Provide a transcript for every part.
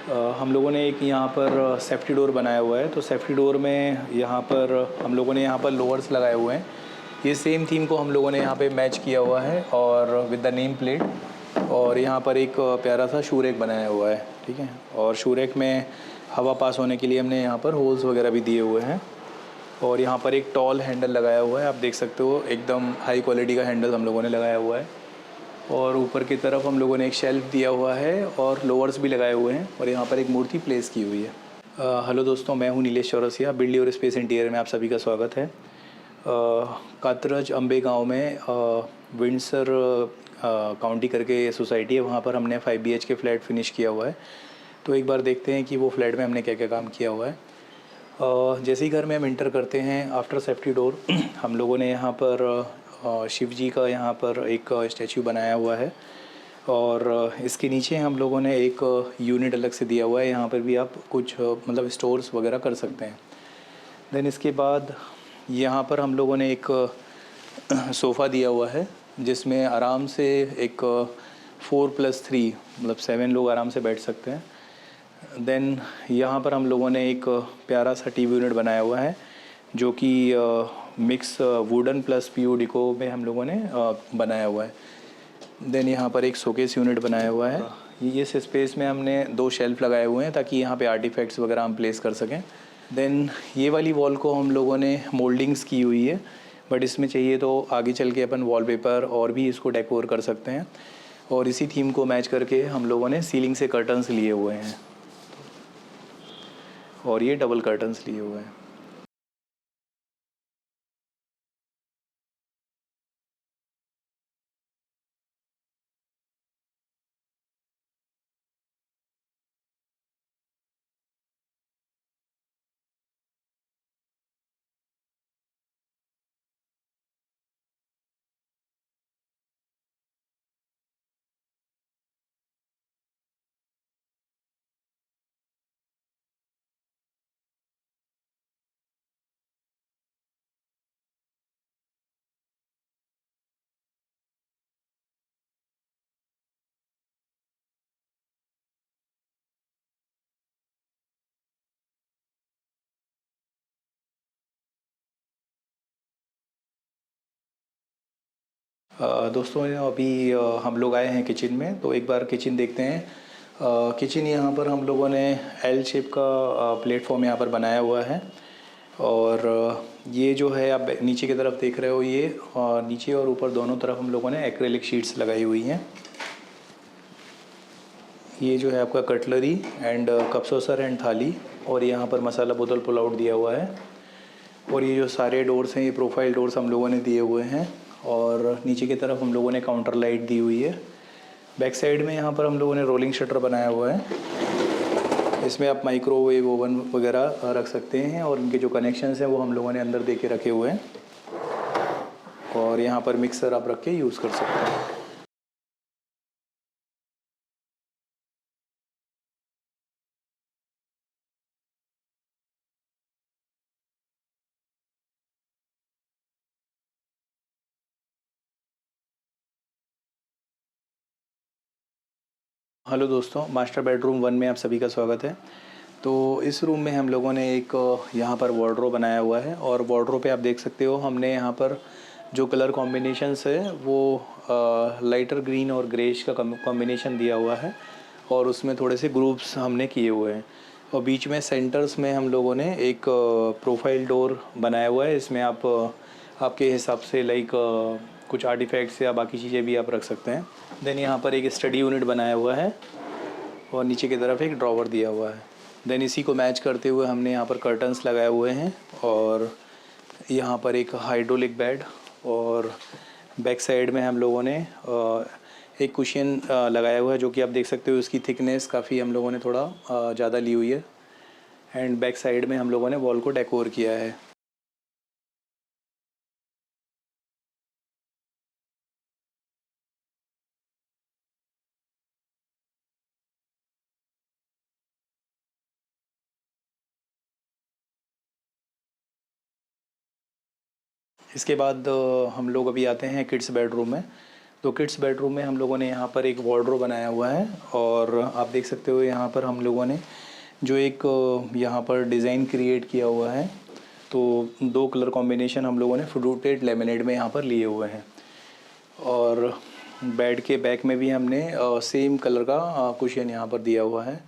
हम लोगों ने एक यहाँ पर सेफ्टी डोर बनाया हुआ है। तो सेफ्टी डोर में यहाँ पर हम लोगों ने यहाँ पर लोअर्स लगाए हुए हैं। ये सेम थीम को हम लोगों ने यहाँ पे मैच किया हुआ है और विद द नेम प्लेट। और यहाँ पर एक प्यारा सा शू रैक बनाया हुआ है, ठीक है। और शू रैक में हवा पास होने के लिए हमने यहाँ पर होल्स वगैरह भी दिए हुए हैं। और यहाँ पर एक टॉल हैंडल लगाया हुआ है, आप देख सकते हो एकदम हाई क्वालिटी का हैंडल हम लोगों ने लगाया हुआ है। और ऊपर की तरफ हम लोगों ने एक शेल्फ दिया हुआ है और लोअर्स भी लगाए हुए हैं। और यहाँ पर एक मूर्ति प्लेस की हुई है। हेलो दोस्तों, मैं हूँ Nilesh Chaurasia. Build your space interior में आप सभी का स्वागत है। कात्रज अम्बे गांव में विंडसर काउंटी करके सोसाइटी है, वहाँ पर हमने 5 BHK फ्लैट फिनिश किया हुआ है। तो एक बार देखते हैं कि वो फ्लैट में हमने क्या क्या काम किया हुआ है। जैसे ही घर में हम इंटर करते हैं, आफ्टर सेफ्टी डोर हम लोगों ने यहाँ पर शिव जी का यहाँ पर एक स्टैचू बनाया हुआ है। और इसके नीचे हम लोगों ने एक यूनिट अलग से दिया हुआ है। यहाँ पर भी आप कुछ मतलब स्टोर्स वगैरह कर सकते हैं। देन इसके बाद यहाँ पर हम लोगों ने एक सोफ़ा दिया हुआ है, जिसमें आराम से एक 4+3 मतलब 7 लोग आराम से बैठ सकते हैं। देन यहाँ पर हम लोगों ने एक प्यारा सा टीवी यूनिट बनाया हुआ है, जो कि मिक्स वुडन प्लस PU डिको में हम लोगों ने बनाया हुआ है। देन यहाँ पर एक शोकेस यूनिट बनाया हुआ है। इस स्पेस में हमने 2 शेल्फ लगाए हुए हैं ताकि यहाँ पे आर्टिफैक्ट्स वगैरह हम प्लेस कर सकें। देन ये वाली वॉल को हम लोगों ने मोल्डिंग्स की हुई है, बट इसमें चाहिए तो आगे चल के अपन वॉलपेपर और भी इसको डेकोर कर सकते हैं। और इसी थीम को मैच करके हम लोगों ने सीलिंग से कर्टन्स लिए हुए हैं, और ये डबल कर्टन्स लिए हुए हैं। दोस्तों, अभी हम लोग आए हैं किचन में, तो एक बार किचन देखते हैं। किचन यहाँ पर हम लोगों ने L शेप का प्लेटफॉर्म यहाँ पर बनाया हुआ है। और ये जो है आप नीचे की तरफ देख रहे हो, ये नीचे और ऊपर दोनों तरफ हम लोगों ने एक्रेलिक शीट्स लगाई हुई हैं। ये जो है आपका cutlery and cup saucer and थाली, और यहाँ पर मसाला बोतल पुल आउट दिया हुआ है। और ये जो सारे डोर्स हैं, ये प्रोफाइल डोर्स हम लोगों ने दिए हुए हैं। और नीचे की तरफ हम लोगों ने काउंटर लाइट दी हुई है। बैक साइड में यहाँ पर हम लोगों ने रोलिंग शटर बनाया हुआ है। इसमें आप माइक्रोवेव ओवन वगैरह रख सकते हैं, और इनके जो कनेक्शंस हैं वो हम लोगों ने अंदर दे के रखे हुए हैं। और यहाँ पर मिक्सर आप रख के यूज़ कर सकते हैं। हेलो दोस्तों, मास्टर बेडरूम 1 में आप सभी का स्वागत है। तो इस रूम में हम लोगों ने एक यहाँ पर वार्डरोब बनाया हुआ है। और वार्डरोब पे आप देख सकते हो, हमने यहाँ पर जो कलर कॉम्बिनेशंस है वो लाइटर ग्रीन और ग्रेश का कॉम्बिनेशन दिया हुआ है। और उसमें थोड़े से ग्रुप्स हमने किए हुए हैं। और बीच में सेंटर्स में हम लोगों ने एक प्रोफाइल डोर बनाया हुआ है। इसमें आप आपके हिसाब से लाइक कुछ आर्टिफैक्ट्स या बाकी चीज़ें भी आप रख सकते हैं। देन यहाँ पर एक स्टडी यूनिट बनाया हुआ है, और नीचे की तरफ एक ड्रॉवर दिया हुआ है। देन इसी को मैच करते हुए हमने यहाँ पर कर्टन्स लगाए हुए हैं। और यहाँ पर एक हाइड्रोलिक बेड, और बैक साइड में हम लोगों ने एक कुशन लगाया हुआ है, जो कि आप देख सकते हो उसकी थिकनेस काफ़ी हम लोगों ने थोड़ा ज़्यादा ली हुई है। एंड बैक साइड में हम लोगों ने वॉल को डेकोर किया है। इसके बाद हम लोग अभी आते हैं किड्स बेडरूम में। तो किड्स बेडरूम में हम लोगों ने यहाँ पर एक वार्डरोब बनाया हुआ है और आप देख सकते हो यहाँ पर हम लोगों ने जो एक यहाँ पर डिज़ाइन क्रिएट किया हुआ है। तो 2 कलर कॉम्बिनेशन हम लोगों ने फ्लूटेड लेमिनेट में यहाँ पर लिए हुए हैं और बेड के बैक में भी हमने सेम कलर का कुशन यहाँ पर दिया हुआ है।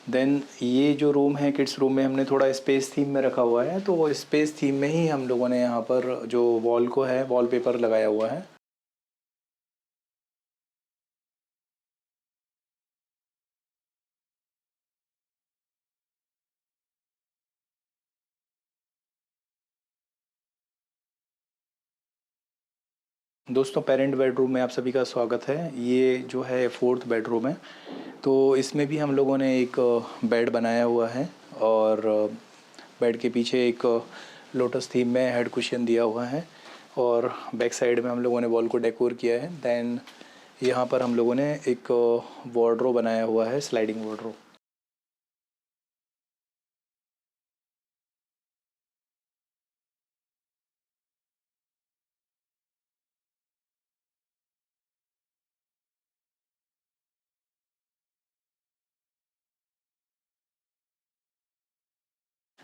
देन ये जो रूम है किड्स रूम में हमने थोड़ा स्पेस थीम में रखा हुआ है, तो वो स्पेस थीम में ही हम लोगों ने यहाँ पर जो वॉल को है वॉलपेपर लगाया हुआ है। दोस्तों पेरेंट बेडरूम में आप सभी का स्वागत है। ये जो है 4th बेडरूम है, तो इसमें भी हम लोगों ने एक बेड बनाया हुआ है और बेड के पीछे एक लोटस थीम में हेड कुशन दिया हुआ है और बैक साइड में हम लोगों ने वॉल को डेकोर किया है। देन यहाँ पर हम लोगों ने एक वार्डरोब बनाया हुआ है, स्लाइडिंग वार्डरोब।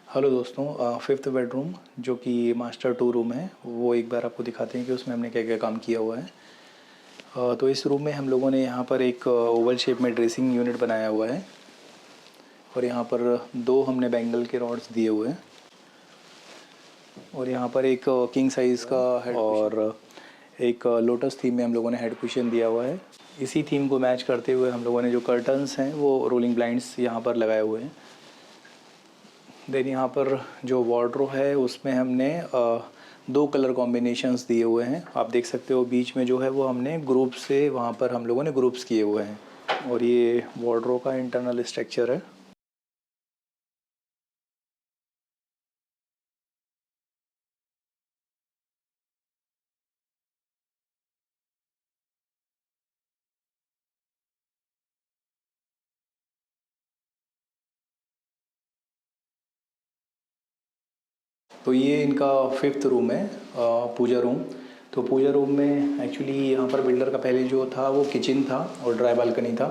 हेलो दोस्तों, 5th बेडरूम जो कि मास्टर 2 रूम है, वो एक बार आपको दिखाते हैं कि उसमें हमने क्या क्या काम किया हुआ है। तो इस रूम में हम लोगों ने यहाँ पर एक ओवल शेप में ड्रेसिंग यूनिट बनाया हुआ है और यहाँ पर 2 हमने बैंगल के रॉड्स दिए हुए हैं और यहाँ पर एक किंग साइज़ का हेड और एक लोटस थीम में हम लोगों ने हेड कुशन दिया हुआ है। इसी थीम को मैच करते हुए हम लोगों ने जो कर्टन्स हैं वो रोलिंग ब्लाइंड्स यहाँ पर लगाए हुए हैं। देन यहाँ पर जो वार्डरोब है उसमें हमने 2 कलर कॉम्बिनेशंस दिए हुए हैं। आप देख सकते हो बीच में जो है वो हमने ग्रुप से वहाँ पर हम लोगों ने ग्रुप्स किए हुए हैं और ये वार्डरोब का इंटरनल स्ट्रक्चर है। तो ये इनका 5th रूम है, पूजा रूम। तो पूजा रूम में एक्चुअली यहाँ पर बिल्डर का पहले जो था वो किचन था और ड्राई बालकनी था,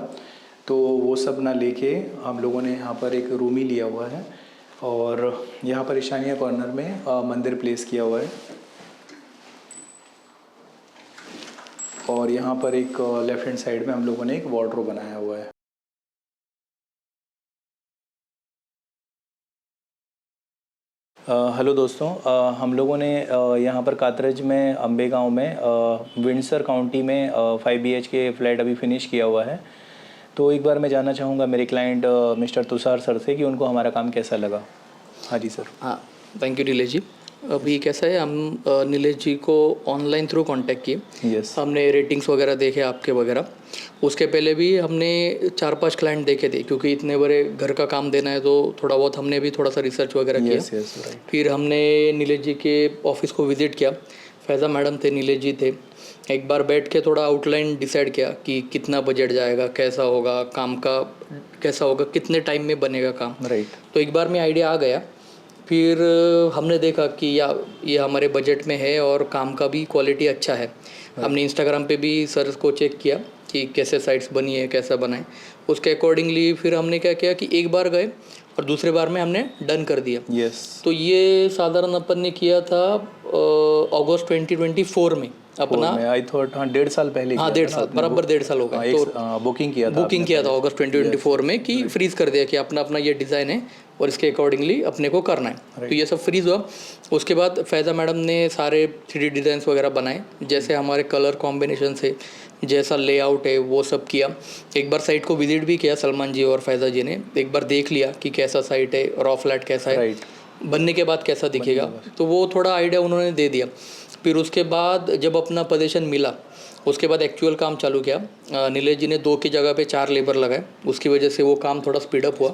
तो वो सब ना लेके हम लोगों ने यहाँ पर एक रूम ही लिया हुआ है और यहाँ पर ईशानिया कॉर्नर में मंदिर प्लेस किया हुआ है और यहाँ पर एक लेफ्ट हैंड साइड में हम लोगों ने एक वार्डरोब बनाया हुआ है। हेलो दोस्तों, हम लोगों ने यहाँ पर कातरज में अम्बे गाँव में विंडसर काउंटी में 5 BHK फ्लैट अभी फिनिश किया हुआ है। तो एक बार मैं जानना चाहूँगा मेरे क्लाइंट मिस्टर तुषार सर से कि उनको हमारा काम कैसा लगा। हाँ जी सर। हाँ, थैंक यू नीलेश जी। अभी कैसा है, हम नीलेश जी को ऑनलाइन थ्रू कांटेक्ट किए। यस। हमने रेटिंग्स वगैरह देखे आपके वगैरह। उसके पहले भी हमने 4-5 क्लाइंट देखे थे, क्योंकि इतने बड़े घर का काम देना है तो थोड़ा बहुत हमने भी थोड़ा सा रिसर्च वगैरह किया। Yes yes right. फिर हमने नीलेश जी के ऑफिस को विज़िट किया। फैज़ा मैडम थे, नीलेश जी थे। एक बार बैठ के थोड़ा आउटलाइन डिसाइड किया कि कितना बजट जाएगा, कैसा होगा काम का, कैसा होगा, कितने टाइम में बनेगा काम। राइट। तो एक बार में आइडिया आ गया। फिर हमने देखा कि ये हमारे बजट में है और काम का भी क्वालिटी अच्छा है। हमने इंस्टाग्राम पे भी सर को चेक किया कि कैसे साइट्स बनी है, कैसा बनाए। उसके अकॉर्डिंगली फिर हमने क्या किया कि एक बार गए और दूसरे बार में हमने डन कर दिया। यस। तो ये साधारण अपन ने किया था अगस्त 2024 में अपना। आई थॉट हाँ 1.5 साल पहले। हाँ 1.5 साल, बराबर 1.5 साल हो गए। तो बुकिंग किया था अगस्त 2024 में कि फ्रीज कर दिया कि अपना अपना ये डिज़ाइन है और इसके अकॉर्डिंगली अपने को करना है। तो ये सब फ्रीज हुआ। उसके बाद फैज़ा मैडम ने सारे 3D डिज़ाइंस वगैरह बनाए, जैसे हमारे कलर कॉम्बिनेशन से जैसा लेआउट है वो सब किया। एक बार साइट को विजिट भी किया सलमान जी और फैज़ा जी ने। एक बार देख लिया कि कैसा साइट है, रॉ फ्लैट कैसा है, बनने के बाद कैसा दिखेगा, तो वो थोड़ा आइडिया उन्होंने दे दिया। फिर उसके बाद जब अपना पोजीशन मिला, उसके बाद एक्चुअल काम चालू किया। नीलेश जी ने 2 की जगह पे 4 लेबर लगाए, उसकी वजह से वो काम थोड़ा स्पीडअप हुआ।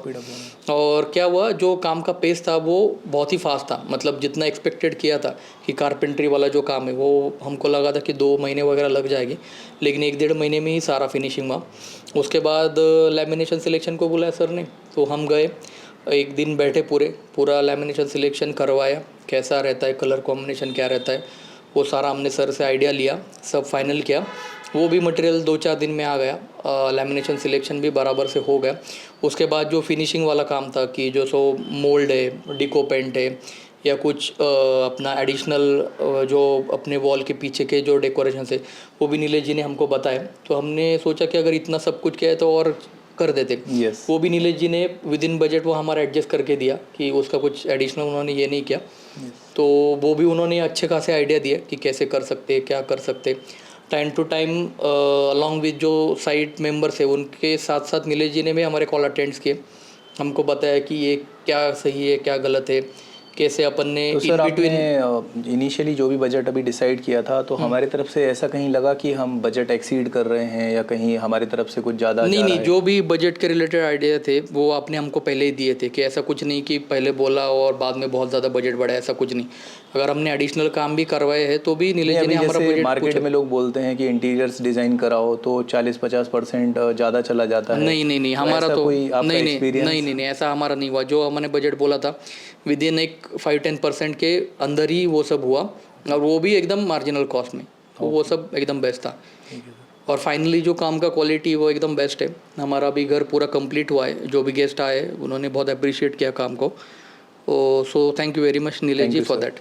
और क्या हुआ, जो काम का पेस था वो बहुत ही फास्ट था। मतलब जितना एक्सपेक्टेड किया था कि कारपेंट्री वाला जो काम है वो हमको लगा था कि 2 महीने वगैरह लग जाएगी, लेकिन 1-1.5 महीने में ही सारा फिनिशिंग हुआ। उसके बाद लैमिनेशन सिलेक्शन को बुलाया सर ने, तो हम गए, एक दिन बैठे, पूरा लैमिनेशन सिलेक्शन करवाया, कैसा रहता है, कलर कॉम्बिनेशन क्या रहता है, वो सारा हमने सर से आइडिया लिया, सब फाइनल किया। वो भी मटेरियल 2-4 दिन में आ गया, लैमिनेशन सिलेक्शन भी बराबर से हो गया। उसके बाद जो फिनिशिंग वाला काम था कि जो सो मोल्ड है, डिको पेंट है या कुछ अपना एडिशनल जो अपने वॉल के पीछे के जो डेकोरेशन है वो भी नीलेश जी ने हमको बताया। तो हमने सोचा कि अगर इतना सब कुछ किया है तो और कर देते। Yes. वो भी नीलेश जी ने विद इन बजट वो हमारा एडजस्ट करके दिया कि उसका कुछ एडिशनल उन्होंने ये नहीं किया। तो वो भी उन्होंने अच्छे खासे आइडिया दिए कि कैसे कर सकते, क्या कर सकते। Time to time along with जो साइट मेंबर्स है उनके साथ साथ नीलेश जी ने भी हमारे कॉल अटेंड्स किए, हमको बताया कि ये क्या सही है क्या गलत है, कैसे अपन ने तो सर आपने इनिशियली जो भी बजट अभी डिसाइड किया था तो हमारी तरफ से ऐसा कहीं लगा कि हम बजट एक्सीड कर रहे हैं या कहीं हमारी तरफ से कुछ ज़्यादा नहीं नहीं, जो भी बजट के रिलेटेड आइडिया थे वो आपने हमको पहले ही दिए थे कि ऐसा कुछ नहीं कि पहले बोला और बाद में बहुत ज़्यादा बजट बढ़ा, ऐसा कुछ नहीं। अगर हमने एडिशनल काम भी करवाए हैं तो भी नीलेश जी ने हमारा बजट मार्केट में लोग बोलते हैं कि इंटीरियर्स डिज़ाइन कराओ तो 40-50% ज़्यादा चला जाता है। नहीं नहीं नहीं, हमारा तो कोई आपका नहीं नहीं एक्सपीरियंस? नहीं नहीं नहीं, ऐसा हमारा नहीं हुआ। जो हमने बजट बोला था विद इन एक 5-10% के अंदर ही वो सब हुआ, और वो भी एकदम मार्जिनल कॉस्ट में, तो वो सब एकदम बेस्ट था। और फाइनली जो काम का क्वालिटी वो एकदम बेस्ट है। हमारा भी घर पूरा कंप्लीट हुआ है, जो भी गेस्ट आए उन्होंने बहुत अप्रिशिएट किया काम को। So thank you very much Nilesh ji for that.